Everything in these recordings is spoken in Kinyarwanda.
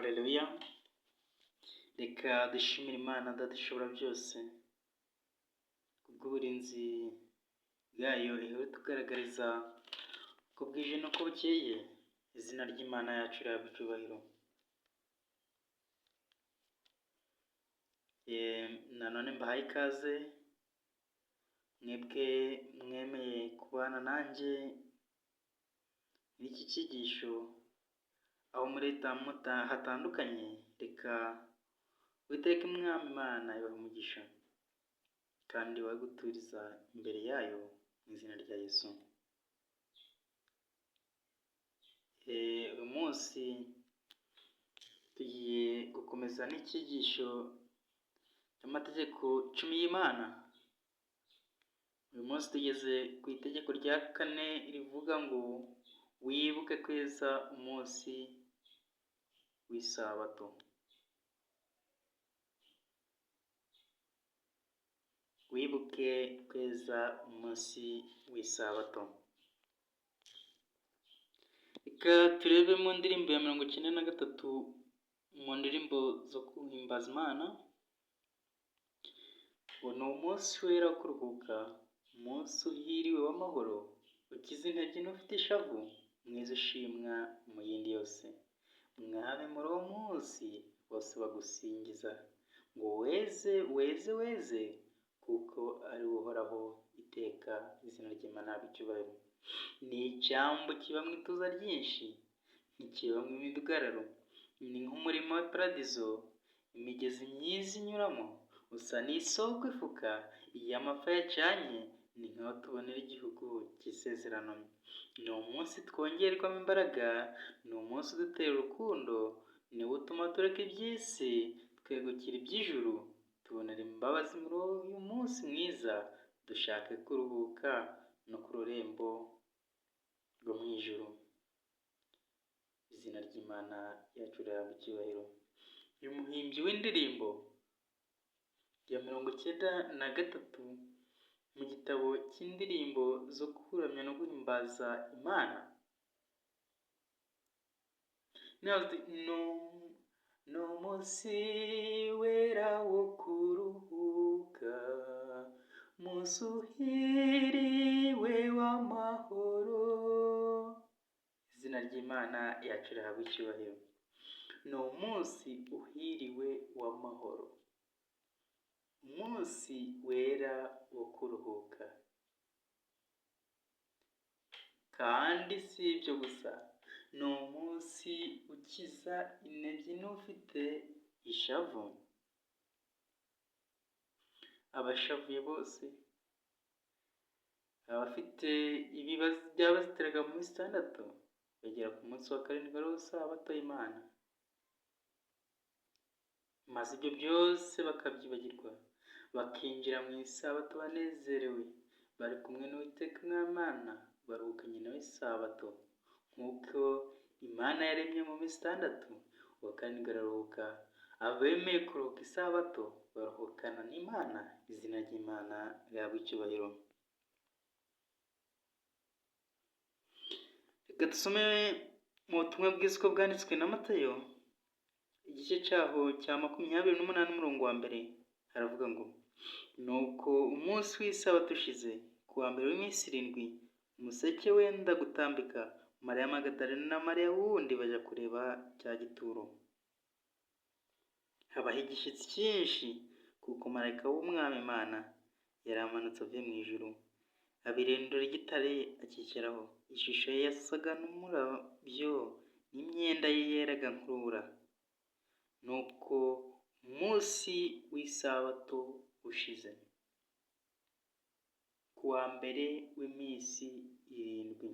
Haleluya, reka dushimire Imana Data ishobora byose kubw'uburinzi bwayo ihora itugaragariza uko bwije n'uko bukeye. Izina ry'Imana yacu rihabwa icyubahiro. Nanone mbahaye ikaze mwebwe mwemeye kubana nanjye n'iki cyigisho aho muri hatandukanye. Reka Uwiteka Umwami Imana ibahe umugisha kandi waguturiza imbere yayo mu izina rya Yesu. Uyu munsi tugiye gukomeza n'icyigisho cy'amategeko 10 y'Imana. Uyu munsi tugeze ku itegeko rya 4 rivuga ngo wibuke kweza umunsi w'isabato. Wibuke kweza umunsi w'isabato. Reka turebe mu ndirimbo ya 93 mu ndirimbo zo guhimbaza Imana. Uwo ni umunsi wera wo kuruhuka, umunsi uhiriwe w'amahoro, ukiza intege n'ufite ishavu, mwiza ushimwa mu yindi yose. Mwami muri uwo munsi bose bagusingiza ngo weze weze weze, kuko ari uhoraho iteka. Izina ry'Imana rihabwa icyubahiro. Ni icyambu kiba mu ituza ryinshi, ntikiba mu midugararo. Ni nk'umurima wa paradizo, imigezi myiza inyuramo, usa n'isoko ifuka iyo amapfa yacanye. Ni nk'aho tubonera igihugu cy'isezerano. Ni umunsi twongerwamo imbaraga, ni umunsi udutera urukundo, niwo utuma tureka iby'isi twegukira iby'ijuru. Tubonera imbabazi muri uyu munsi mwiza, dushake kuruhuka no ku rurembo rwo mu ijuru. Izina ry'Imana yacu rihabwa icyubahiro. Uyu muhimbyi w'indirimbo ya 93 mu gitabo cy'indirimbo zo kuramya no guhimbaza Imana, ni umunsi wera wo kuruhuka, umunsi uhiriwe w'amahoro. Izina ry'Imana yacu rihabwa icyubahiro. Ni umunsi uhiriwe w'amahoro, umunsi wera wo kuruhuka. Kandi si ibyo gusa, ni umunsi ukiza intege n'ufite ishavu. Abashavuye bose, abafite ibibazo byabazitiraga mu minsi 6, bagera ku munsi wa 7 ari wo sabato y'Imana, maze ibyo byose bakabyibagirwa, bakinjira mu isabato banezerewe, bari kumwe n'Uwiteka Imana, baruhukanye nawe isabato. Nk'uko Imana yaremye mu minsi 6, uwa 7 araruhuka. Abemeye kuruhuka isabato baruhukana n'Imana. Izina ry'Imana rihabwa icyubahiro. Reka dusome mu butumwa bwiza uko bwanditswe na Matayo, igice cyaho cya 28 umurongo wa 1. Haravuga ngo nuko umunsi w'isabato ushize, ku wa mbere w'iminsi 7, umuseke wenda gutambika, Mariya Magadalena na Mariya wundi bajya kureba cya gituro. Habaho igishyitsi cyinshi, kuko marayika w'Umwami Imana yari amanutse avuye mu ijuru, abirindura igitare akicaraho. Ishusho ye yasaga n'umurabyo, n'imyenda ye yeraga nk'urubura. Nuko umunsi w'isabato ushize, ku wa mbere w'iminsi 7,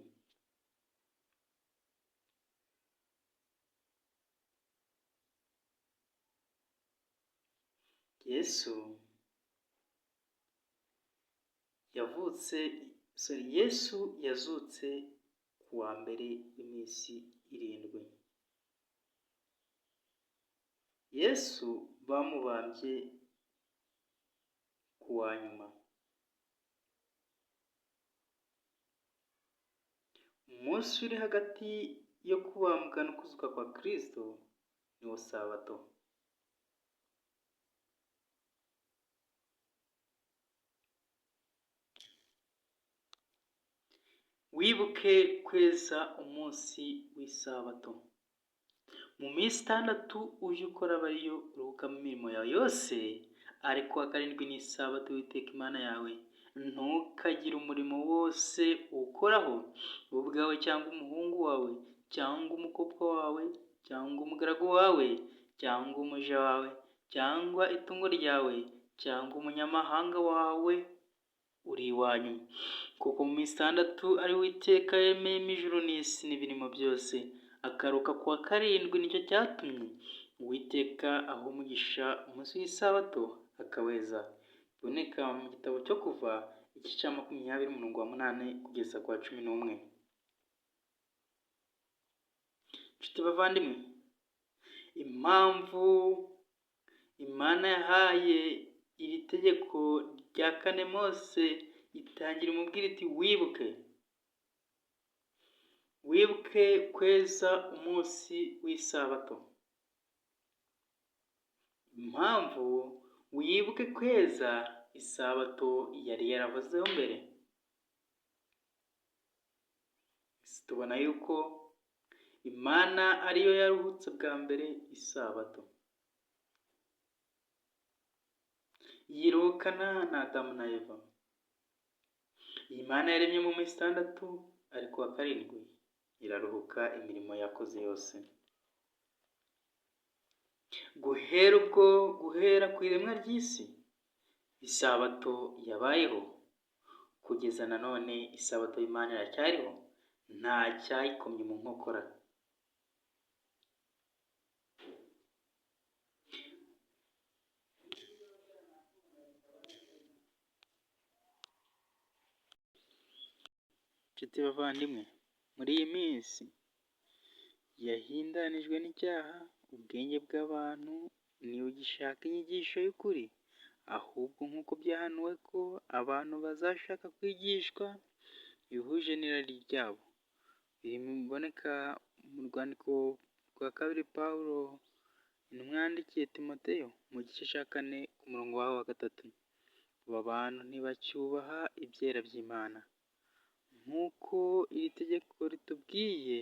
Yesu yazutse ku wa mbere w'iminsi 7. Yesu bamubambye ku wa nyuma. Umunsi uri hagati yo kubambwa no kuzuka kwa Kristo niwo sabato. Wibuke kweza umunsi w'isabato. Mu minsi 6 ujye ukora aba ariyo uruhukamo imirimo yawe yose, ariko kuwa karindwi ni isabato y'Uwiteka Imana yawe. Ntukagire umurimo wose uwukoraho, wowe ubwawe cyangwa umuhungu wawe cyangwa umukobwa wawe cyangwa umugaragu wawe cyangwa umuja wawe cyangwa itungo ryawe cyangwa umunyamahanga wawe uri iwanyu, kuko mu minsi 6 ari Uwiteka yaremeyemo ijuru n'isi n'ibirimo byose, akaruhuka kuwa karindwi. Nicyo cyatumye Uwiteka aha umugisha umunsi w'isabato akaweza. Biboneka mu gitabo cyo Kuva igice cya 20:8 kugeza kwa 11. Nshuti bavandimwe, impamvu Imana yahaye iri tegeko rya 4 Mose itangira imubwira iti wibuke kweza umunsi w'isabato. Impamvu wibuke kweza isabato yari yaravuzeho mbere. Tubona yuko Imana ariyo yaruhutse bwa mbere isabato, yiruhukana na Adamu na Eva. Imana yaremye mu minsi 6, ariko kuwa karindwi iraruhuka imirimo yakoze yose. Guhera ku iremwa ry'isi isabato yabayeho, kugeza na none isabato y'Imana iracyariho, nta cyayikomye mu nkokora. Nshuti bavandimwe, muri iyi minsi yahindanijwe n'icyaha, ubwenge bw'abantu ntibugishaka inyigisho y'ukuri, ahubwo nk'uko byahanuwe ko abantu bazashaka kwigishwa bihuje n'irari ryabo. Biboneka mu rwandiko rwa 2 Pawulo intumwa yandikiye Timoteyo mu gice cya 4 ku murongo waho wa 3. Aba bantu ntibacyubaha ibyera by'Imana. Nk'uko iri tegeko ritubwiye,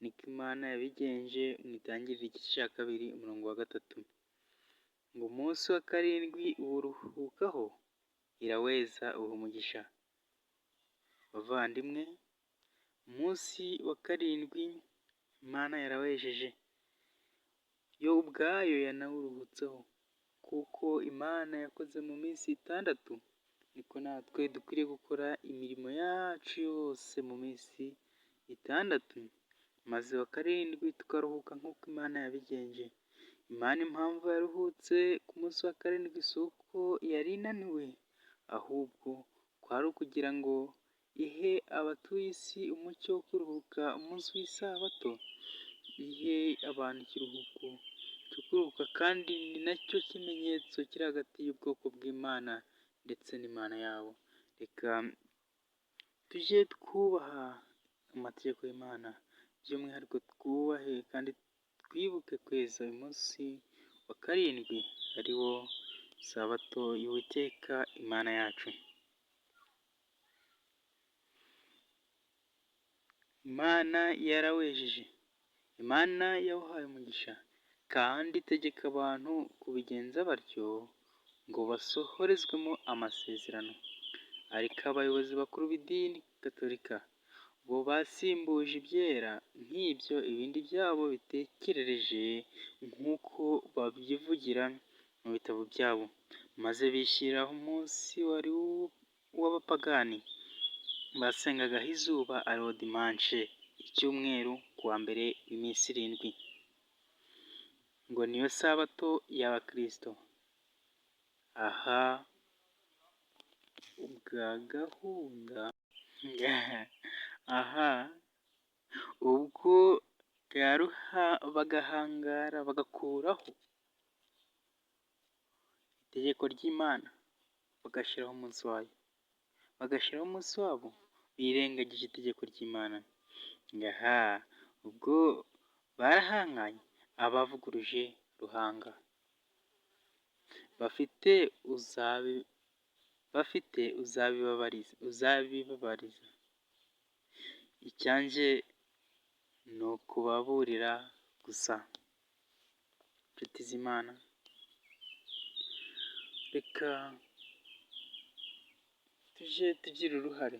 niko Imana yabigenje mu Itangiriro igice cya 2 umurongo wa 3, ngo umunsi wa karindwi uwuruhukaho, iraweza uha umugisha. Bavandimwe, umunsi wa karindwi Imana yarawejeje, yo ubwayo yanawuruhutseho. Kuko Imana yakoze mu minsi 6, niko natwe dukwiriye gukora imirimo yacu yose mu minsi 6, maze wa karindwi tukaruhuka nk'uko Imana yabigenje. Imana impamvu yaruhutse ku munsi wa karindwi si uko yari inaniwe, ahubwo kwari ukugira ngo ihe abatuye isi umucyo wo kuruhuka umunsi w'isabato, ihe abantu ikiruhuko cyo kuruhuka, kandi ni nacyo kimenyetso kiri hagati y'ubwoko bw'Imana ndetse n'Imana yabo. Reka tujye twubaha amategeko y'Imana, by'umwihariko twubahe kandi twibuke kweza uyu munsi wa karindwi, ari wo sabato y'Uwiteka Imana yacu. Imana yarawejeje, Imana yawuhaye umugisha, kandi itegeka abantu kubigenza batyo ngo basohorezwemo amasezerano. Ariko abayobozi bakuru b'idini Gatolika bo basimbuje ibyera nk'ibyo ibindi byabo bitekerereje nk'uko babyivugira mu bitabo byabo, maze bishyiriraho umunsi wari uw'abapagani basengagaho izuba, ariwo dimanche, icyumweru, kuwa mbere w'iminsi 7, ngo niyo sabato y'Abakristo. Aha ubwa gahunda ubwo bwaruha bagahangara bagakuraho itegeko ry'Imana, bagashyiraho umunsi wayo, bagashyiraho umunsi wabo, birengagije itegeko ry'Imana. Ubwo barahanganye, abavuguruje Ruhanga. Bafite uzabibabariza. Icyanjye ni ukubaburira gusa. Inshuti z'Imana, reka tujye tugira uruhare.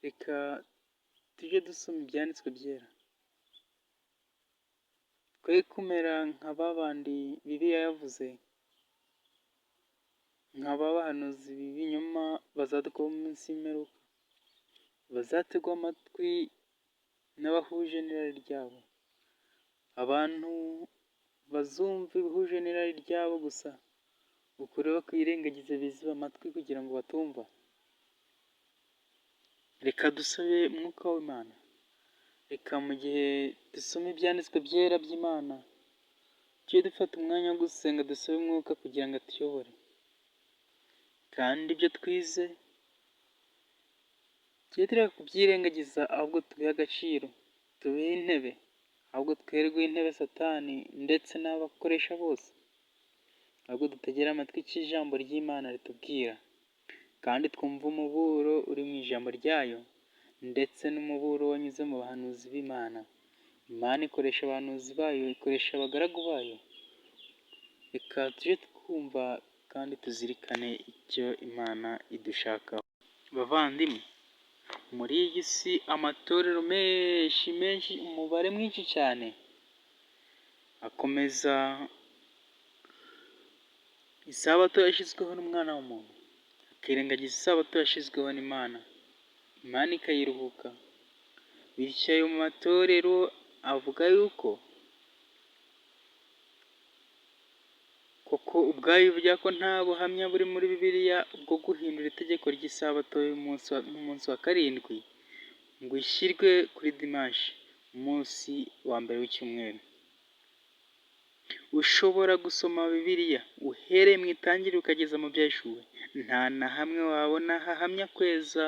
Reka tujye dusoma ibyanditswe byera. Twe kumera nka ba bandi Bibiliya yavuze, nka ba bahanuzi b'ibinyoma bazaduka mu minsi y'imperuka, bazategwa amatwi n'abahuje n'irari ryabo. Abantu bazumva ibihuje n'irari ryabo gusa, ukuri bakirengagiza biziba amatwi kugira ngo batumva. Reka dusabe Mwuka w'Imana. Reka mu gihe dusoma ibyanditswe byera by'Imana, tujye dufata umwanya wo gusenga, dusabe Umwuka kugira ngo atuyobore. Kandi ibyo twize tujye tureka kubyirengagiza, ahubwo tubihe agaciro, tubihe intebe, ahubwo twerwe intebe Satani ndetse n'abakoresha bose. Ahubwo dutegere amatwi icyo ijambo ry'Imana ritubwira, kandi twumve umuburo uri mu ijambo ryayo, ndetse n'umuburo wanyuze mu bahanuzi b'Imana. Imana ikoresha abahanuzi bayo, ikoresha abagaragu bayo. Reka tujye twumva kandi tuzirikane icyo Imana idushakaho. Bavandimwe, muri iyi si amatorero menshi, umubare mwinshi cyane, akomeza isabato yashyizweho n'umwana w'umuntu, akirengagiza isabato yashyizweho n'Imana, Imana ikayiruhuka. Bityo ayo matorero avuga yuko koko ubwayo bivuga ko nta buhamya buri muri Bibiliya bwo guhindura itegeko ry'isabato y'umunsi wa karindwi ngo ishyirwe kuri dimanshi, umunsi wa mbere w'icyumweru. Ushobora gusoma Bibiliya uhereye mu itangiriro ukageza mu byahishuwe, nta na hamwe wabona hahamya kweza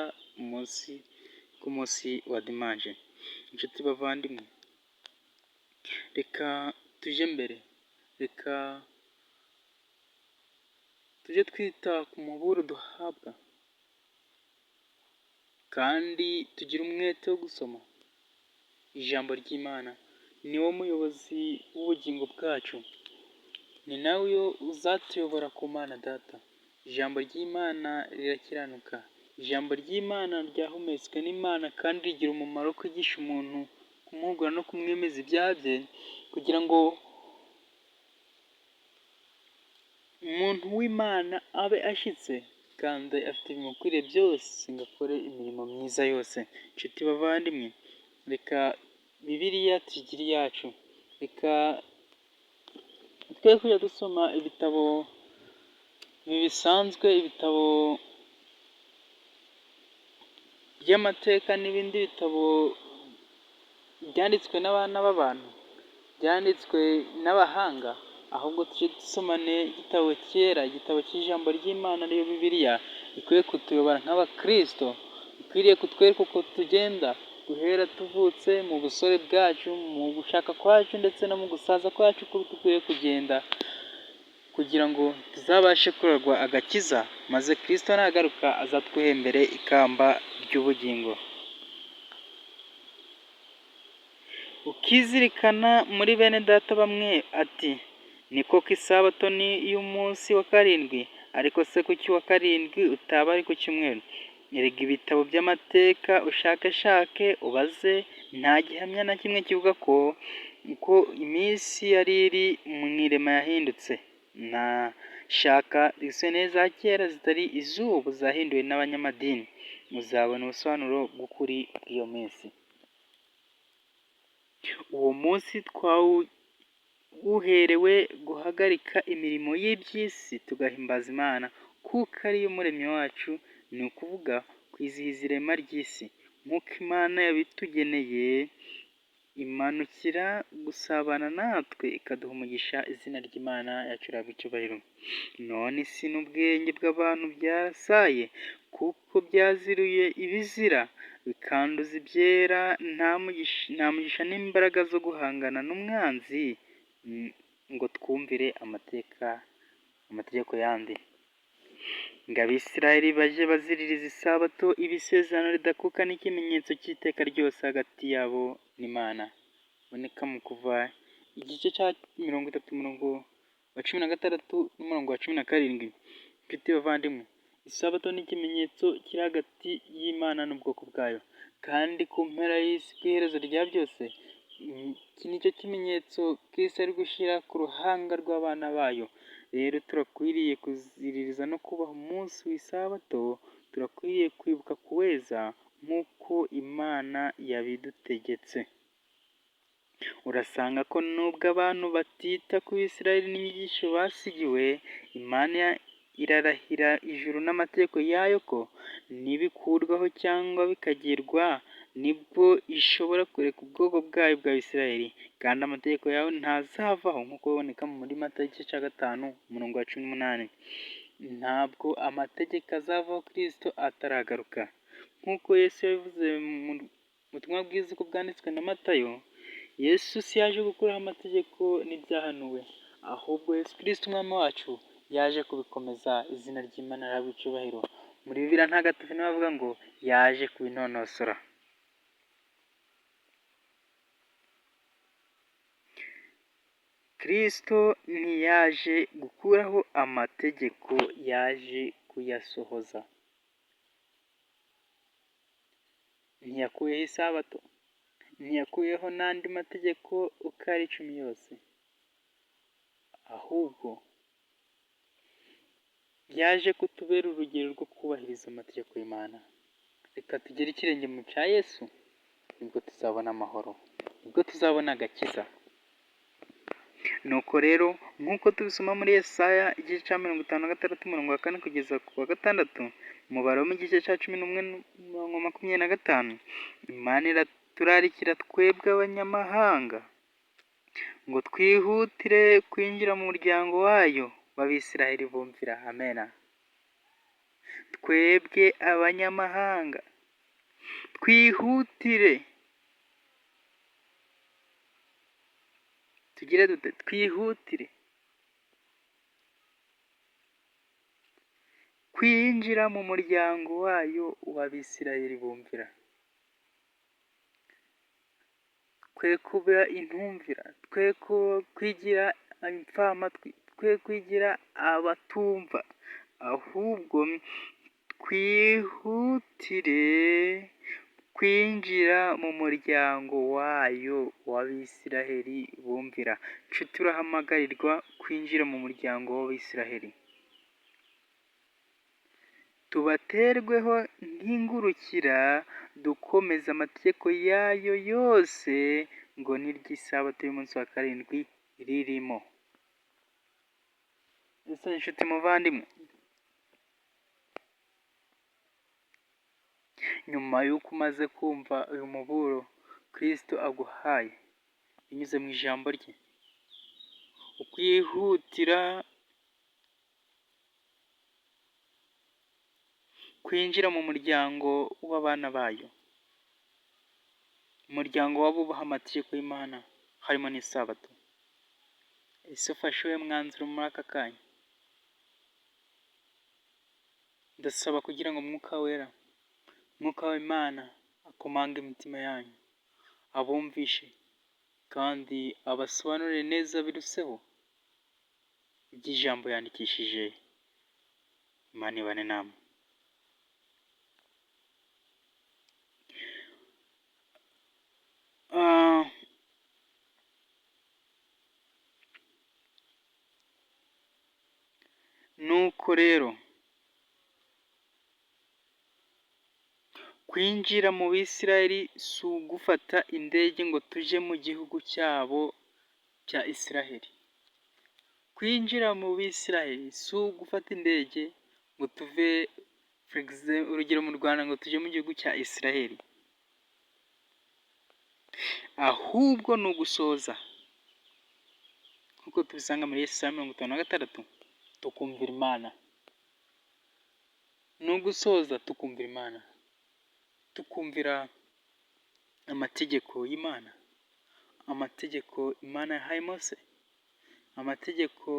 ku munsi wa dimanche. Inshuti bavandimwe, reka tujye mbere, reka tujye twita ku muburo duhabwa, kandi tugire umwete wo gusoma ijambo ry'Imana. Ni wo muyobozi w'ubugingo bwacu, ni nawe uzatuyobora ku Mana Data. Ijambo ry'Imana rirakiranuka, ijambo ry'Imana ryahumetswe n'Imana, kandi rigira umumaro wo kwigisha umuntu, kumuhugura no kumwemeza ibyaha bye, kugira ngo umuntu w'Imana abe ashyitse kandi afite ibimukwiriye byose ngo akore imirimo myiza yose. Inshuti bavandimwe, reka Bibiliya tuyigire iyacu. Reka twe kujya dusoma ibitabo bisanzwe, ibitabo by'amateka n'ibindi bitabo byanditswe n'abana b'abantu, byanditswe n'abahanga, ahubwo tujye dusomane igitabo cyera, igitabo cy'ijambo ry'Imana ariyo Bibiliya. Ikwiye kutuyobora nk'abakristo, ikwiriye kutwereka uko tugenda guhera tuvutse, mu busore bwacu, mu gushaka kwacu, ndetse no mu gusaza kwacu, uko dukwiye kugenda, kugira ngo tuzabashe kuragwa agakiza, maze Kristo nagaruka azatwihembere ikamba ry'ubugingo. Ukizirikana muri bene data bamwe ati, ni koko isabato ni iy'umunsi wa karindwi, ariko se kuki wa karindwi utaba ari ku cyumweru? Erega ibitabo by'amateka ushakashake ubaze, nta gihamya na kimwe kivuga ko uko iminsi yari iri mu irema yahindutse. Shaka lisone za kera zitari iz'ubu zahinduwe n'abanyamadini, muzabona ubusobanuro bw'ukuri bw'iyo minsi. Uwo munsi twawuherewe guhagarika imirimo y'iby'isi, tugahimbaza Imana, kuko ariyo muremyi wacu, ni ukuvuga kwizihiza irema ry'isi. Nk'uko Imana yabitugeneye, imanukira gusabana natwe, ikaduha umugisha. Izina ry'Imana yacu rihabwe icyubahiro. None isi n'ubwenge bw'abantu byarasaye, kuko byaziruye ibizira, bikanduza ibyera, nta mugisha n'imbaraga zo guhangana n'umwanzi, ngo twumvire amategeko yandi. Ngo Abisirayeli bajye baziririza isabato, ibisezerano ridakuka n'ikimenyetso cy'iteka ryose hagati yabo n'Imana. Boneka mu Kuva igice cya 30 umurongo wa 16 n'umurongo wa 17. Inshuti bavandimwe, isabato ni ikimenyetso kiri hagati y'Imana n'ubwoko bwayo, kandi ku mpera y'isi, ku iherezo rya byose, iki ni cyo kimenyetso Kristo ari gushyira ku ruhanga rw'abana bayo. Rero turakwiriye kuziririza no kubaha umunsi w'isabato, turakwiriye kwibuka kuweza nk'uko Imana yabidutegetse. Urasanga ko nubwo abantu batita ku Bisirayeli n'inyigisho basigiwe, Imana irarahira ijuru n'amategeko yayo ko nibikurwaho cyangwa bikagirwa, nibwo ishobora kureka ubwoko bwayo bwa Bisirayeli, kandi amategeko yayo ntazavaho, nk'uko biboneka muri Matayo igice cya 5 umurongo wa 18. Ntabwo amategeko azavaho Kristo ataragaruka, nk'uko Yesu yabivuze mu butumwa bwiza uko bwanditswe na Matayo. Yesu si yaje gukuraho amategeko n'ibyahanuwe, ahubwo Yesu Kristo umwami wacu yaje kubikomeza. Izina ry'Imana rihabwe icyubahiro. Muri Bibiliya ntagatifu niho bavuga ngo yaje kubinonosora. Kristo ntiyaje gukuraho amategeko, yaje kuyasohoza. Ntiyakuyeho isabato, ntiyakuyeho n'andi mategeko uko ari 10 yose, ahubwo yaje kutubera urugero rwo kubahiriza amategeko y'Imana. Reka tugere ikirenge mu cya Yesu, nibwo tuzabona amahoro, nibwo tuzabona agakiza. Nuko rero nk'uko tubisoma muri Yesaya igice cya 56 umurongo wa 4 kugeza ku wa 6, umubare wo mu gice cya 11 umurongo wa 25, Imana iraturarikira twebwe abanyamahanga ngo twihutire kwinjira mu muryango wayo w'Abisirayeli bumvira. Amena. Twebwe abanyamahanga twihutire, tugire dute? Twihutire kwinjira mu muryango wayo w'Abisirayeli bumvira. Twe kuba intumvira, twe kwigira impfamatwi, twe kwigira abatumva, ahubwo twihutire kwinjira mu muryango wayo w'Abisirayeli bumvira. Nshuti, turahamagarirwa kwinjira mu muryango w'Abisirayeli, tubaterweho nk'ingurukira, dukomeza amategeko yayo yose, ngo n'iry'isabato y'umunsi wa 7 ririmo. Ese nshuti muvandimwe, nyuma y'uko umaze kumva uyu muburo Kristo aguhaye binyuze mu ijambo rye, ukwihutira kwinjira mu muryango w'abana bayo, umuryango w'abubaha amategeko y'Imana, harimo n'isabato. Ese ufashe uwo mwanzuro muri aka kanya? Ndasaba kugira ngo Mwuka Wera, Mwuka w'Imana akomange imitima yanyu, abumvishe kandi abasobanurire neza biruseho iby'ijambo yandikishije. Imana ibane namwe. Nuko rero kwinjira mu Bisirayeli si ugufata indege ngo tuje mu gihugu cyabo cya Isiraheli. Kwinjira mu Bisirayeli si ugufata indege ngo tuve, urugero mu Rwanda, ngo tuje mu gihugu cya Isiraheli, ahubwo ni ugusoza, nk'uko tubisanga muri Yesaya 56, tukumvira Imana. Ni ugusoza tukumvira Imana, tukumvira amategeko y'Imana, amategeko Imana yahaye Mose, amategeko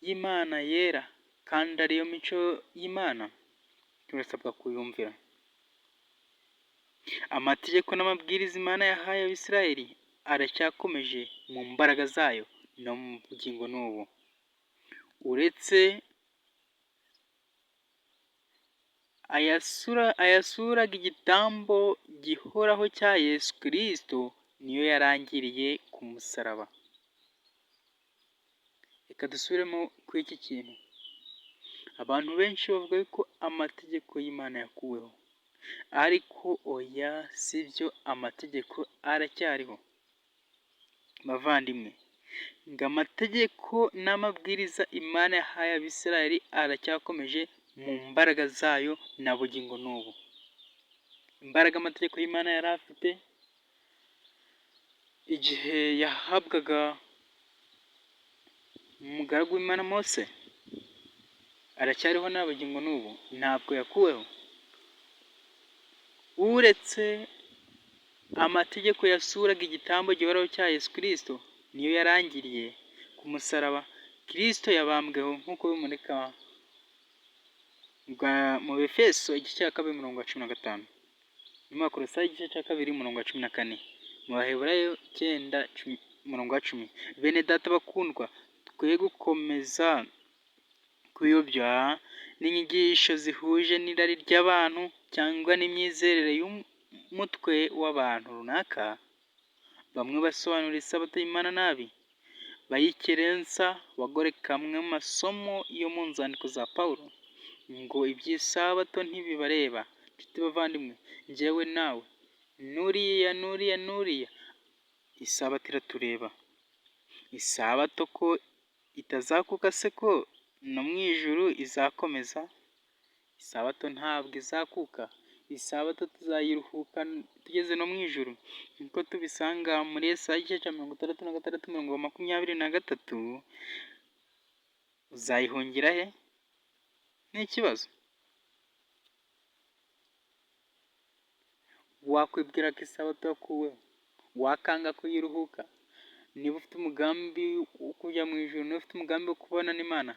y'Imana yera kandi ariyo mico y'Imana, turasabwa kuyumvira. Amategeko n'amabwiriza Imana yahaye Abisirayeli aracyakomeje mu mbaraga zayo no mu bugingo n'ubu. Uretse ayasuraga igitambo gihoraho cya Yesu Kristo niyo yarangiriye ku musaraba. Reka dusubiremo kuri iki kintu. Abantu benshi bavuga ko amategeko y'Imana yakuweho, ariko oya sibyo, amategeko aracyariho. Bavandimwe, ngo amategeko n'amabwiriza Imana yahaye Abisirayeli aracyakomeje mu mbaraga zayo na bugingo n'ubu. Imbaraga amategeko y'Imana yari afite igihe yahabwaga umugaragu w'Imana Mose, aracyariho na bugingo n'ubu, ntabwo yakuweho. Uretse amategeko yasuraga igitambo gihoraho cya Yesu Kristo niyo yarangiriye ku musaraba. Kristo yabambweho nk'uko biboneka mu Befeso igice cya 2:15, mu Bakolosayi igice cya 2:14, mu Baheburayo 9:10. Bene data bakundwa, twe gukomeza kuyobya n'inyigisho zihuje n'irari ry'abantu cyangwa n'imyizerere y'umutwe w'abantu runaka. Bamwe basobanura isabato y'Imana nabi, bayikerensa, bagoreka amwe mu masomo yo mu nzandiko za Pawulo ngo iby'isabato ntibibareba. Nshuti bavandimwe, njyewe nawe, nuriya, isabato iratureba. Isabato ko itazakuka se ko no mu ijuru izakomeza? Isabato ntabwo izakuka. Isabato tuzayiruhuka tugeze no mu ijuru, nkuko tubisanga muri Yesaya igice cya 66:23. Uzayihungira he? Ni ikibazo. Wakwibwira ko isabato yakuweho, wakanga kuyiruhuka? Niba ufite umugambi wo kujya mu ijuru, niba ufite umugambi wo kubana n'Imana,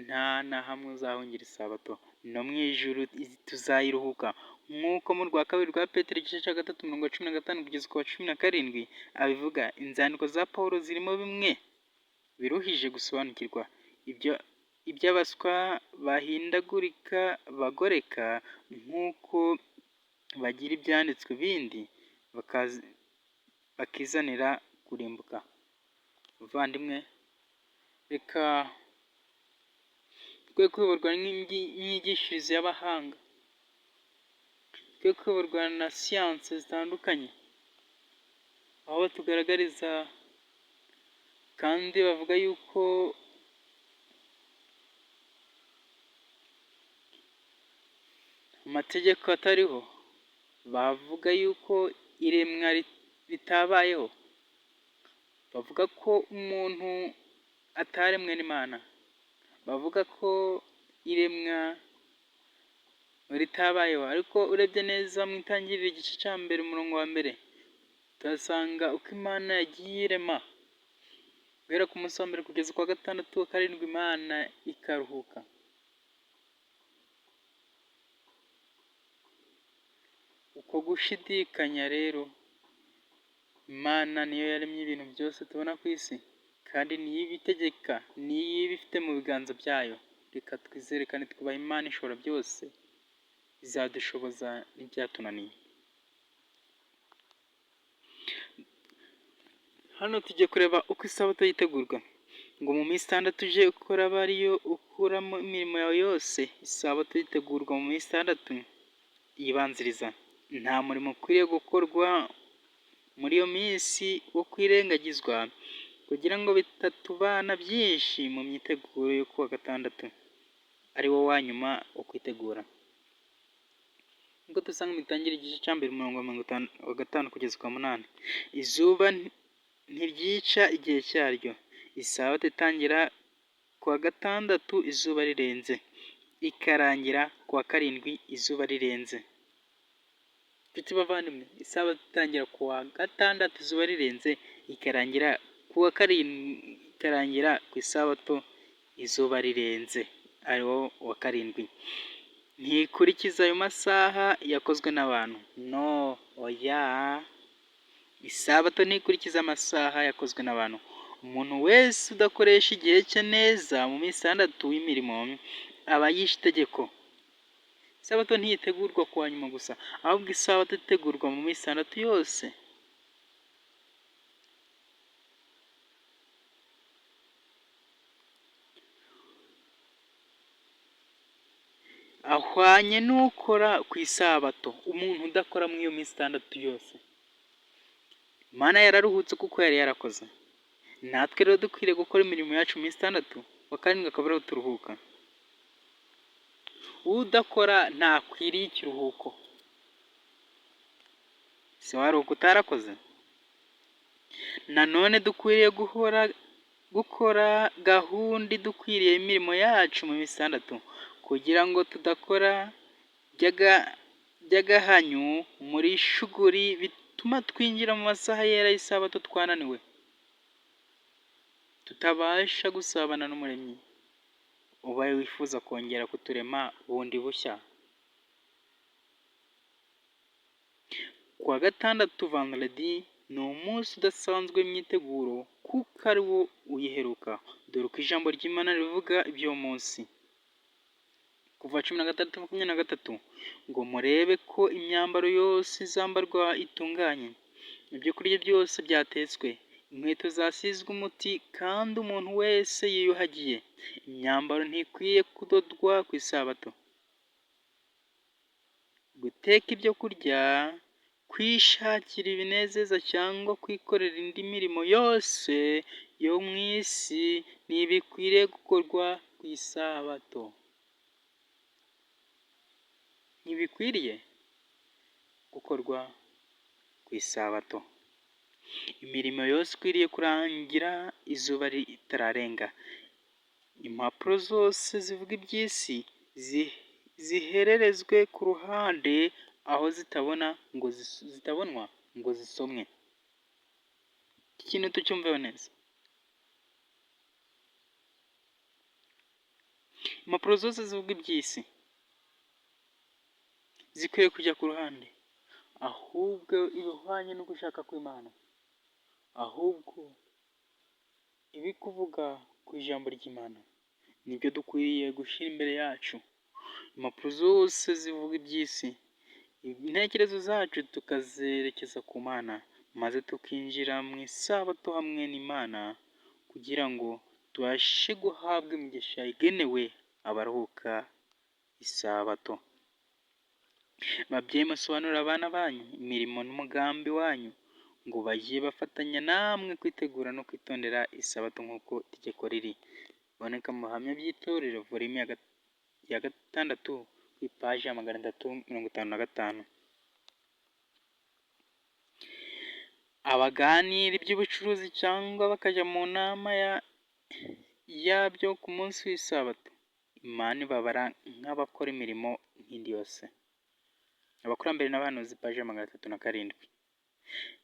nta na hamwe uzahungira isabato. No mu ijuru tuzayiruhuka, nk'uko mu rwa kabiri rwa Petero igice cya 3:15-17 abivuga. Inzandiko za Pawulo zirimo bimwe biruhije gusobanukirwa, iby'abaswa bahindagurika, bagoreka, nk'uko bagira ibyanditswe bindi bakizanira kurimbuka. Bavandimwe, reka twe kuyoborwa n'imyigishirize y'abahanga, twe kuyoborwa na siyanse zitandukanye, aho batugaragariza kandi bavuga yuko amategeko atariho, bavuga yuko iremwa ritabayeho, bavuga ko umuntu ataremwe n'Imana, bavuga ko iremwa ritabayeho. Ariko urebye neza mu Itangiriro igice cya 1 umurongo wa 1, turasanga uko Imana yagiye irema, guhera ku munsi wa 1 kugeza ku wa 6, wa 7 Imana ikaruhuka. Uko gushidikanya rero, Imana niyo yaremye ibintu byose tubona ku isi, kandi niyo ibitegeka, niyo ibifite mu biganza byayo. Reka twizere kandi twubahe Imana ishobora byose, izadushoboza n'ibyatunaniye. Hano tugiye kureba uko isabato yitegurwa. Ngo mu minsi 6 uje ukora aba ariyo ukuramo imirimo yawe yose. Isabato yitegurwa mu minsi 6 yibanziriza. Nta murimo ukwiriye gukorwa muri iyo minsi wo kwirengagizwa, kugira ngo bitatubana byinshi mu myiteguro yo kuwa 6, ari wo wa nyuma wo kwitegura. Nk'uko dusanga mu Itangiriro igice cya 1 umurongo wa 5 kugeza ku wa 8, izuba ntiryica igihe cyaryo. Isabato itangira ku wa 6 izuba rirenze. ikarangira ku wa karindwi izuba rirenze. Nshuti bavandimwe, isabato itangira ku wa gatandatu izuba rirenze, ikarangira ku wa karindwi, ikarangira ku isabato izuba rirenze ariwo wa karindwi. Ntikurikiza ayo masaha yakozwe n'abantu, no, oya, isabato ntikurikiza amasaha yakozwe n'abantu. Umuntu wese udakoresha igihe cye neza mu minsi 6 w'imirimo aba yishe itegeko. Isabato ntitegurwa ku wa nyuma gusa, ahubwo isabato itegurwa mu minsi 6 yose. Ahwanye n'ukora ku isabato, umuntu udakora muri iyo minsi 6 yose. Imana yararuhutse kuko yari yarakoze. Natwe rero dukwiriye gukora imirimo yacu mu minsi 6, wa karindwi akaba ariho turuhuka. Udakora ntakwiriye ikiruhuko. Se waruhuka utarakoze? Nanone dukwiriye gukora gahunda idukwiriye imirimo yacu mu minsi 6, kugira ngo tudakora by'agahanyu muri shuguri bituma twinjira mu masaha yera y'isabato twananiwe, tutabasha gusabana n'Umuremyi ubaye wifuza kongera kuturema bundi bushya. Ku wa gatandatu vendredi ni umunsi udasanzwe w'imyiteguro kuko ari wo uyiheruka, dore uko ijambo ry'Imana rivuga iby'uwo munsi. Kuva 16:23 ngo murebe ko imyambaro yose izambarwa itunganye, ibyo kurya byose byatetswe, inkweto zasizwe umuti, kandi umuntu wese yiyuhagiye. Imyambaro ntikwiye kudodwa ku isabato. Guteka ibyo kurya, kwishakira ibinezeza cyangwa kwikorera indi mirimo yose yo mu isi ntibikwiriye gukorwa ku isabato. Ntibikwiriye gukorwa ku isabato. Imirimo yose ikwiriye kurangira izuba ritararenga. Impapuro zose zivuga iby'isi zihererezwe ku ruhande aho zitabonwa ngo zisomwe. Iki kintu tucyumveho neza. Impapuro zose zivuga iby'isi zikwiye kujya ku ruhande, ahubwo ibihwanye no gushaka kw'Imana, ahubwo ibikuvuga ku ijambo ry'Imana nibyo dukwiriye gushyira imbere yacu. Impapuro zose zivuga iby'isi, intekerezo zacu tukazerekeza ku Mana, maze tukinjira mu isabato hamwe n'Imana kugira ngo tubashe guhabwa imigisha igenewe abaruhuka isabato. Babyeyi, musobanurire abana banyu imirimo n'umugambi wanyu, ngo bajye bafatanya namwe kwitegura no kwitondera isabato nk'uko itegeko riri. Biboneka mu bihamya by'itorero volume ya 6 ku ipaji ya 355. Abaganira iby'ubucuruzi cyangwa bakajya mu nama yabyo ku munsi w'isabato, Imana ibabara nk'abakora imirimo nk'indi yose. Abakurambere n'abahanuzi paji ya 307.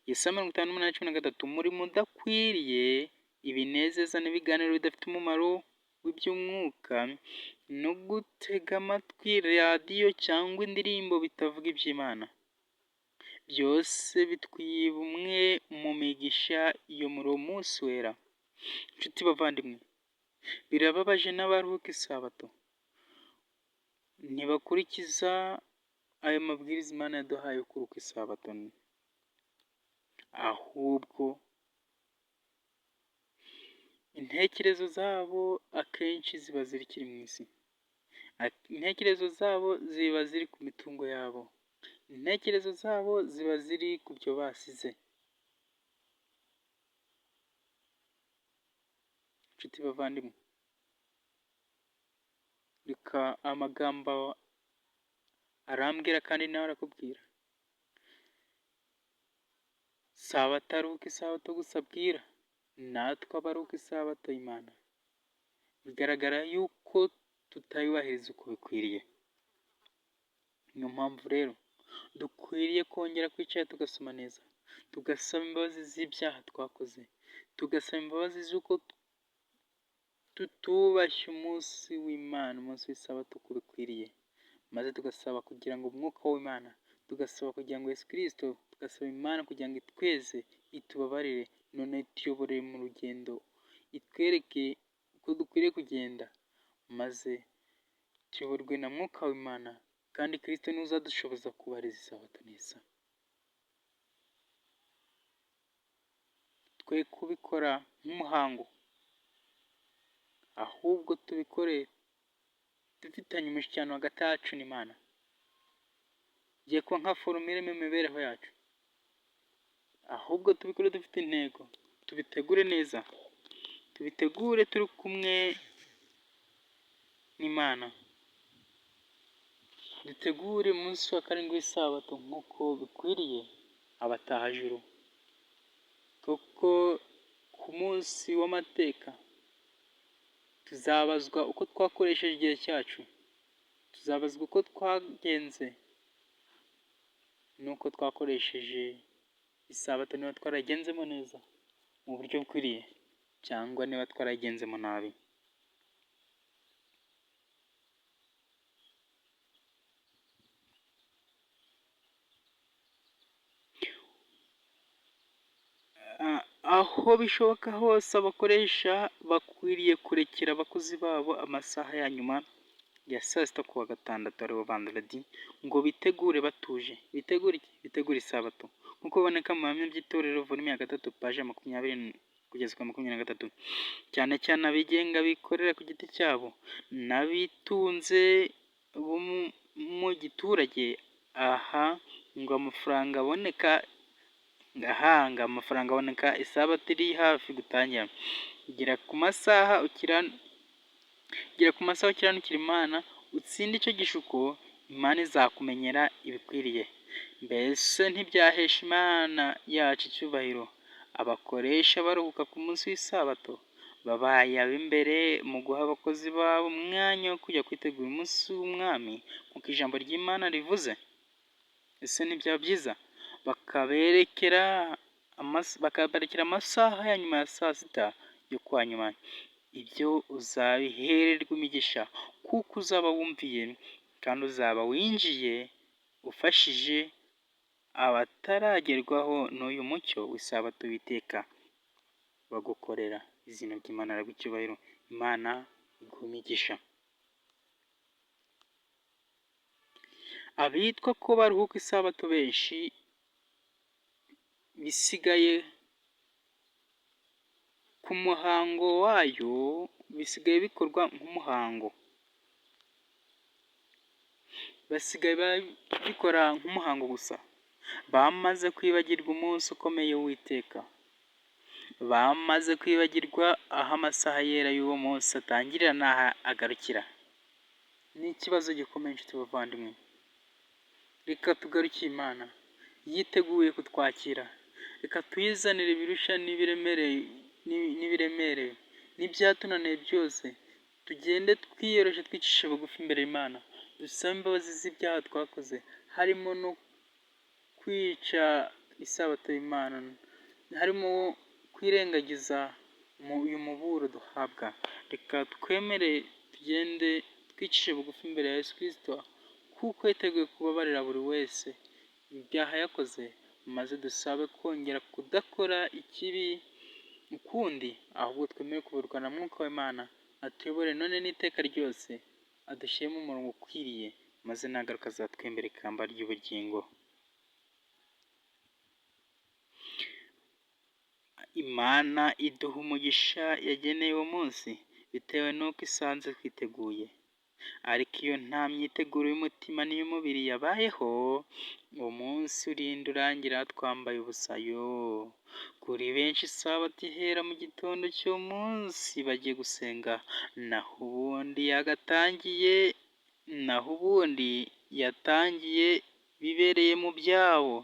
Yesaya 58:13, umurimo udakwiriye, ibinezeza n'ibiganiro bidafite umumaro w'iby'umwuka, no gutega amatwi radiyo cyangwa indirimbo bitavuga iby'Imana, byose bitwiba umwe mu migisha yo muri uwo munsi wera. Inshuti bavandimwe, birababaje n'abaruhuka isabato ntibakurikiza ayo mabwiriza Imana yaduhaye yo kuruhuka isabato, ahubwo intekerezo zabo akenshi ziba zikiri mu isi. Intekerezo zabo ziba ziri ku mitungo yabo. Intekerezo zabo ziba ziri ku byo basize. Inshuti bavandimwe, reka amagambo arambwira kandi nawe arakubwira. Si abataruhuka isabato gusa abwira, natwe abaruhuka isabato y'Imana. Bigaragara yuko tutayubahiriza uko bikwiriye. Niyo mpamvu rero dukwiriye kongera kwicara tugasoma neza, tugasaba imbabazi z'ibyaha twakoze, tugasaba imbabazi z'uko tutubashye umunsi w'Imana, umunsi w'isabato uko bikwiriye, maze tugasaba kugira ngo umwuka w'Imana, tugasaba kugira ngo Yesu Kristo, tugasaba Imana kugira ngo itweze, itubabarire, none ituyobore mu rugendo, itwereke uko dukwiriye kugenda, maze tuyoborwe na mwuka w'Imana, kandi Kristo niwe uzadushoboza kubahiriza isabato neza. Twe kubikora nk'umuhango, ahubwo tubikore dufitanye imishyikirano hagati yacu n'Imana. Igiye kuba nka forumire mu mibereho yacu, ahubwo tubikore dufite intego, tubitegure neza, tubitegure turi kumwe n'Imana, dutegure umunsi wa karindwi w'isabato nk'uko bikwiriye abatahajuru, kuko ku munsi w'amateka tuzabazwa uko twakoresheje igihe cyacu, tuzabazwa uko twagenze n'uko twakoresheje isabato, niba twaragenzemo neza mu buryo bukwiriye cyangwa niba twaragenzemo nabi. Aho bishoboka hose abakoresha bakwiriye kurekera abakozi babo amasaha ya nyuma ya saa sita ku wa gatandatu ariwo vendredi, ngo bitegure batuje. Bitegure iki? Bitegure isabato nk'uko biboneka mu bihamya by'itorero volume ya 3 paje 20 kugeza ku 23. Cyane cyane abigenga bikorera ku giti cyabo n'abitunze bo mu giturage, aha ngo amafaranga aboneka isabato iri hafi gutangira. Gera ku masaha ukiranukira Imana, utsinde icyo gishuko, Imana izakumenyera ibikwiriye. Mbese ntibyahesha Imana yacu icyubahiro abakoresha baruhuka ku munsi w'isabato, babaye ab'imbere mu guha abakozi babo umwanya wo kujya kwitegura umunsi w'umwami nk'uko ijambo ry'Imana rivuze? Ese ntibyaba byiza bakabarekera amasaha ya nyuma ya saa sita yo kwa nyuma? Ibyo uzabihererwa imigisha, kuko uzaba wumviye kandi uzaba winjiye ufashije abataragerwaho n'uyu mucyo w'isabato w'iteka bagukorera. Izina ry'Imana rihabwe icyubahiro. Imana iguhe imigisha. Abitwa ko baruhuka isabato benshi bisigaye ku muhango wayo, bisigaye bikorwa nk'umuhango, basigaye babikora nk'umuhango gusa. Bamaze kwibagirwa umunsi ukomeye w'Uwiteka, bamaze kwibagirwa aho amasaha yera y'uwo munsi atangirira n'aho agarukira. Ni ikibazo gikomeye nshuti bavandimwe. Reka tugarukire Imana yiteguye kutwakira, reka tuyizanire ibirusha n'ibiremereye n'ibyatunaniye byose, tugende twiyoroshye twicisha bugufi imbere y'Imana, dusabe imbabazi z'ibyaha twakoze, harimo no kwica isabato y'Imana, harimo kwirengagiza uyu muburo duhabwa. Reka twemere tugende twicishe bugufi imbere ya Yesu Kristo, kuko yiteguye kubabarira buri wese ibyaha yakoze, maze dusabe kongera kudakora ikibi ukundi, ahubwo twemere kuyoborwa na mwuka w'Imana, atuyobore none n'iteka ryose, adushyire mu murongo ukwiriye, maze nagaruka azatwembera ikamba ry'ubugingo. Imana iduha umugisha yageneye uwo munsi bitewe n'uko isanze twiteguye, ariko iyo nta myiteguro y'umutima n'iy'umubiri yabayeho, uwo munsi urinda urangira twambaye ubusayo. Kuri benshi isabato ihera mu gitondo cy'uwo munsi bagiye gusenga, naho ubundi yatangiye bibereye mu byabo.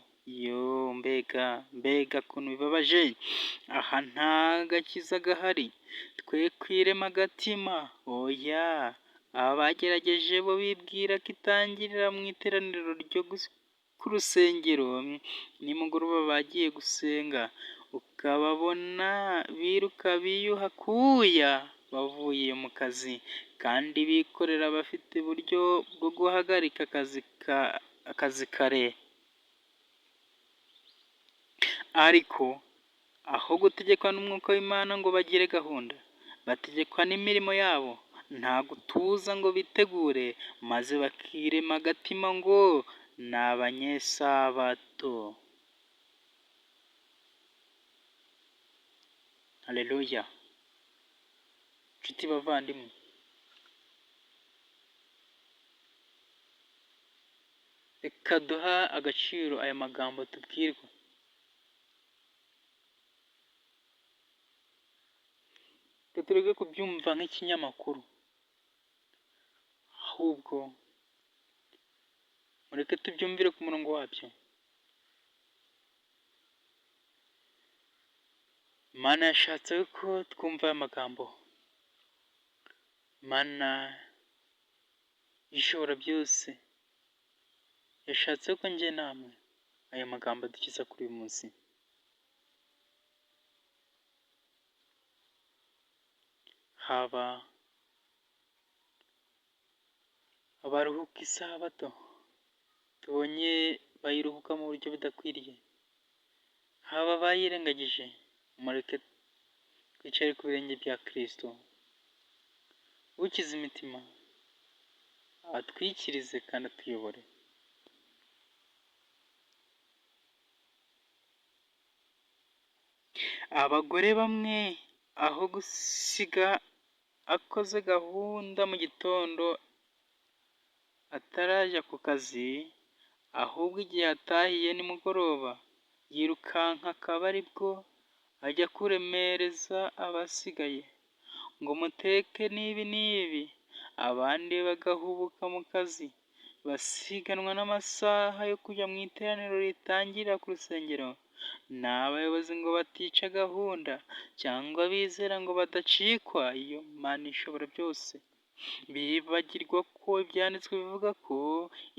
Mbega ukuntu bibabaje! Aha nta gakiza gahari, twe kwirema agatima, oya, aba bagerageje bo bibwira ko itangirira mu iteraniro ryo ku rusengero, nimugoroba bagiye gusenga, ukababona biruka biyuha akuya bavuye mu kazi, kandi bikorera bafite uburyo bwo guhagarika akazi kare, ariko aho gutegekwa n'umwuka w'Imana ngo bagire gahunda, bategekwa n'imirimo yabo, nta gutuza ngo bitegure, maze bakirema agatima ngo ni abanyesabato. Haleluya! Nshuti bavandimwe, reka duha agaciro aya magambo tubwirwa, tureke kubyumva nk'ikinyamakuru, ahubwo mureke tubyumvire ku murongo wabyo. Imana yashatse ko twumva aya magambo. Imana ishobora byose yashatse ko njye namwe aya magambo dukiza kuri uyu munsi. Haba abaruhuka isabato tubonye bayiruhuka mu buryo budakwiriye, haba abayirengagije, mureke twicare ku birenge bya Kristo, ukiza imitima atwikirize kandi atuyobore. Abagore bamwe aho gusiga akoze gahunda mu gitondo atarajya ku kazi, ahubwo igihe atahiye nimugoroba yirukanka akaba ari bwo ajya kuremereza abasigaye ngo muteke n'ibi n'ibi, abandi bagahubuka mu kazi basiganwa n'amasaha yo kujya mu iteraniro ritangirira ku rusengero. Ni abayobozi ngo batica gahunda cyangwa bizera ngo badacikwa. Iyo Mana ishobora byose bibagirwa ko ibyanditswe bivuga ko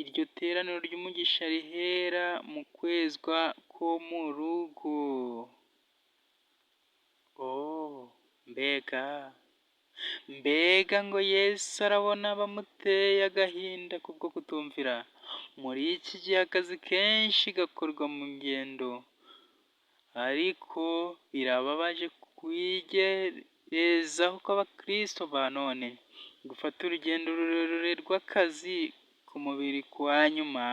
iryo teraniro ry'umugisha rihera mu kwezwa ko mu rugo. Mbega ngo Yesu arabona bamuteye agahinda kubwo kutumvira. Muri iki gihe akazi kenshi gakorwa mu ngendo, ariko birababaje kwigerezaho kw'abakristo ba none, gufata urugendo rurerure rw'akazi ku mubiri kwa nyuma,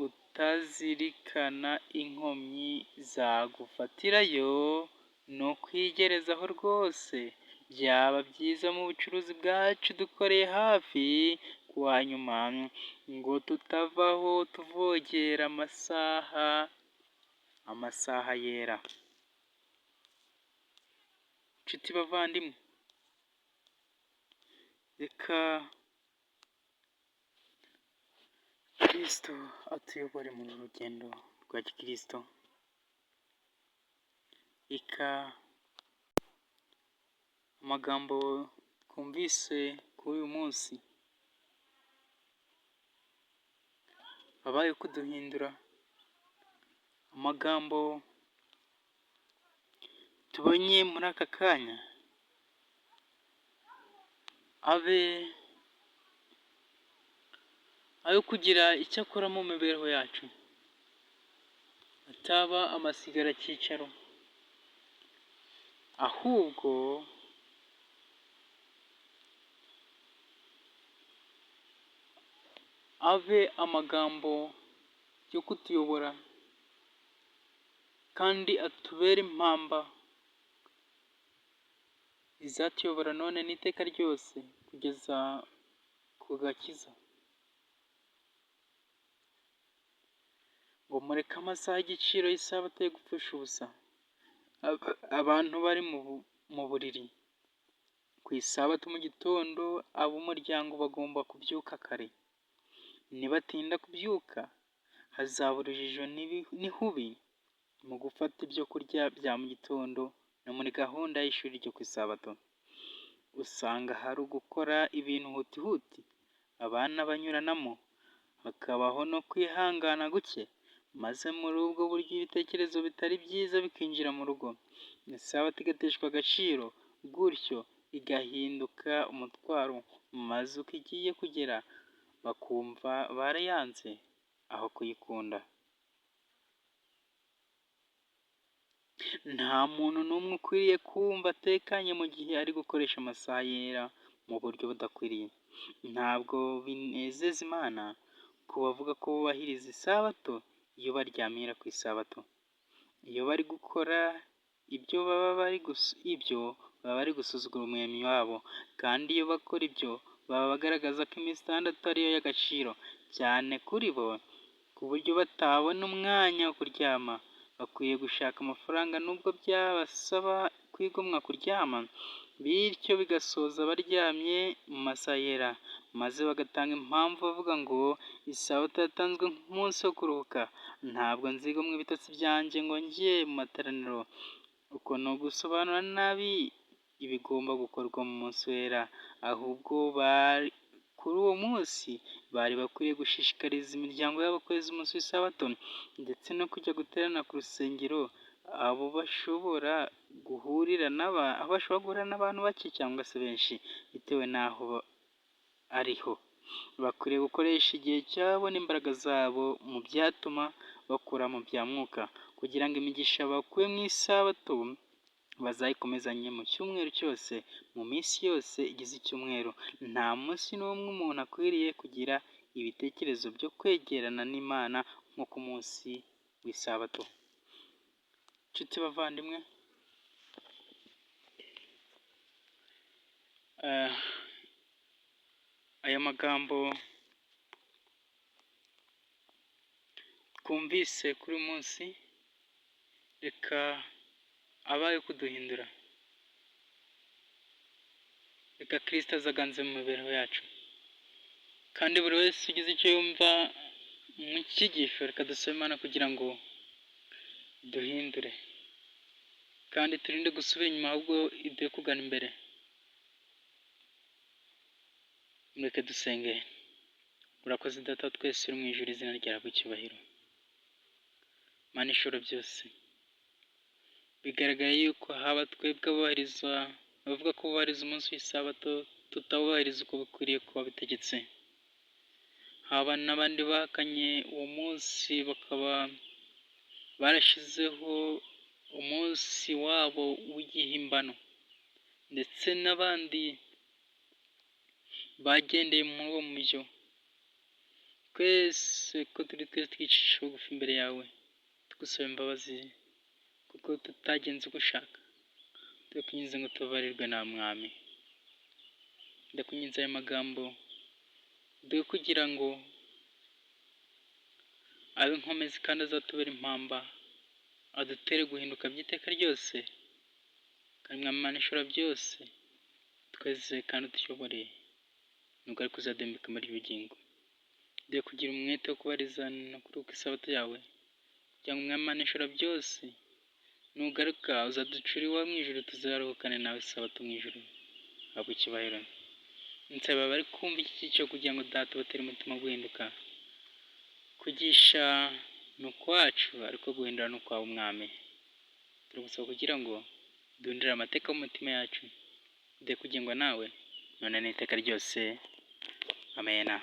utazirikana inkomyi zagufatirayo no kwigerezaho rwose. Byaba byiza mu bucuruzi bwacu dukoreye hafi kuwa nyuma, ngo tutavaho tuvogera amasaha yera. Nshuti bavandimwe, reka Kristo atuyobore mu rugendo rwa gikristo. Reka amagambo twumvise kuri uyu munsi abaye kuduhindura, amagambo tubonye muri aka kanya abe ayo kugira icyo akora mu mibereho yacu, ataba amasigaracyicaro, ahubwo abe amagambo yo kutuyobora kandi atubere impamba izatuyobora none n'iteka ryose kugeza ku gakiza. Ngo mureke amasaha y'igiciro y'isabato yo gupfusha ubusa. Abantu bari mu buriri ku isabato mu gitondo, ab'umuryango bagomba kubyuka kare. Nibatinda kubyuka hazaba urujijo n'ihubi mu gufata ibyo kurya bya mu gitondo no muri gahunda y'ishuri ryo ku isabato. usanga hari ugukora ibintu hutihuti, abana banyuranamo, hakabaho no kwihangana guke, maze muri ubwo buryo ibitekerezo bitari byiza bikinjira mu rugo, isabato igateshwa agaciro, gutyo igahinduka umutwaro, maze uko igiye kugera bakumva barayanze aho kuyikunda. Nta muntu n'umwe ukwiriye kumva atekanye mu gihe ari gukoresha amasaha yera mu buryo budakwiriye. Ntabwo binezeza Imana ku bavuga ko bubahiriza isabato iyo baryamira ku isabato. Iyo bari gukora ibyo baba bari gusuzugura umuremyi wabo, kandi iyo bakora ibyo baba bagaragaza ko iminsi itandatu ariyo y'agaciro cyane kuri bo, ku buryo batabona umwanya wo kuryama. Bakwiye gushaka amafaranga nubwo byabasaba kwigomwa kuryama, bityo bigasoza baryamye mu masaha yera, maze bagatanga impamvu bavuga ngo isabato yatanzwe nk'umunsi wo kuruhuka, ntabwo nzigomwa ibitotsi byanjye ngo njye mu materaniro. Uko ni ugusobanura nabi ibigomba gukorwa mu munsi wera, ahubwo kuri uwo munsi bari bakwiriye gushishikariza imiryango yabo kweza umunsi w'isabato, ndetse no kujya guterana ku rusengero, aho bashobora guhurira n'abantu bake cyangwa se benshi, bitewe n'aho ariho. Bakwiriye gukoresha igihe cyabo n'imbaraga zabo mu byatuma bakura mu bya mwuka, kugira ngo imigisha bakuye mu isabato bazayikomezanye mu cyumweru cyose, mu minsi yose igize icyumweru. Nta munsi n'umwe umuntu akwiriye kugira ibitekerezo byo kwegerana n'Imana nko ku munsi w'isabato. Nshuti bavandimwe, aya magambo twumvise kuri uyu munsi, reka abaye kuduhindura. Reka Kristo azaganze mu mibereho yacu, kandi buri wese ugize icyo yumva mu cyigisho, reka dusabe Imana kugira ngo duhindure, kandi turinde gusubira inyuma, ahubwo iduhe kugana imbere. Mureke dusenge. Urakoze Data wa twese uri mu ijuru, izina ryawe icyubahiro. Mana ishobora byose, bigaragaye yuko haba twebwe bavuga ko bubahiriza umunsi w'isabato, tutawubahiriza uko bikwiriye kuba bitegetse, haba n'abandi bahakanye uwo munsi bakaba barashyizeho umunsi wabo w'igihimbano, ndetse n'abandi bagendeye muri uwo mujyo. Twese ko turi twicisha bugufi imbere yawe, tugusaba imbabazi kuko tutagenze uko ushaka. Turakwinginze ngo tubabarirwe na Mwami. Ndakwinginze aya magambo duhe kugira ngo abe inkomezi kandi azatubera impamba, adutere guhinduka by'iteka ryose, kandi Mwami Imana ishobora byose, tweze kandi utuyoboreye, nubwo ari kuzadembeka muri ubugingo. Duhe kugira umwete wo kubariza no kuruhuka isabato yawe, kugira ngo Mwami Imana ishobora byose, nugaruka uzaducura iwawe mu ijuru, tuzaruhukane nawe isabato mu ijuru. Habwa icyubahiro. Nsaba bari kumva iki cyiciro kugira ngo Data batere umutima guhinduka. Kugisha ni ukwacu, ariko guhindura ni ukwawe Mwami. Turagusaba kugira ngo duhindurire amateka mu mitima yacu, duhe kugengwa nawe none n'iteka ryose. Amena.